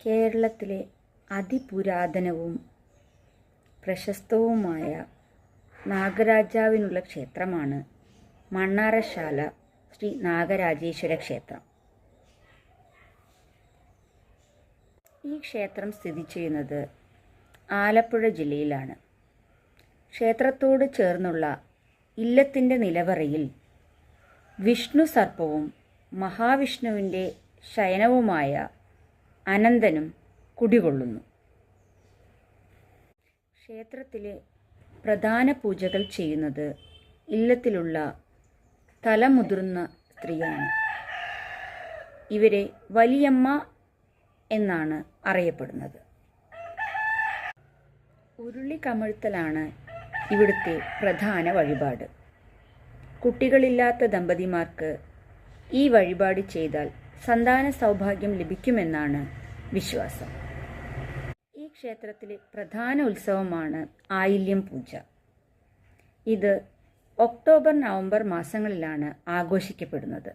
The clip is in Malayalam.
കേരളത്തിലെ അതിപുരാതനവും പ്രശസ്തവുമായ നാഗരാജാവിനുള്ള ക്ഷേത്രമാണ് മണ്ണാറശാല ശ്രീ നാഗരാജേശ്വര ക്ഷേത്രം. ഈ ക്ഷേത്രം സ്ഥിതി ചെയ്യുന്നത് ആലപ്പുഴ ജില്ലയിലാണ്. ക്ഷേത്രത്തോട് ചേർന്നുള്ള ഇല്ലത്തിൻ്റെ നിലവറയിൽ വിഷ്ണു സർപ്പവും മഹാവിഷ്ണുവിൻ്റെ ശയനവുമായ അനന്തനും കുടികൊള്ളുന്നു. ക്ഷേത്രത്തിലെ പ്രധാന പൂജകൾ ചെയ്യുന്നത് ഇല്ലത്തിലുള്ള തലമുതിർന്ന സ്ത്രീയാണ്. ഇവരെ വലിയമ്മ എന്നാണ് അറിയപ്പെടുന്നത്. ഉരുളി കമഴ്ത്തലാണ് ഇവിടുത്തെ പ്രധാന വഴിപാട്. കുട്ടികളില്ലാത്ത ദമ്പതിമാർക്ക് ഈ വഴിപാട് ചെയ്താൽ സന്താന സൗഭാഗ്യം ലഭിക്കുമെന്നാണ് വിശ്വാസം. ഈ ക്ഷേത്രത്തിലെ പ്രധാന ഉത്സവമാണ് ആയില്യം പൂജ. ഇത് ഒക്ടോബർ നവംബർ മാസങ്ങളിലാണ് ആഘോഷിക്കപ്പെടുന്നത്.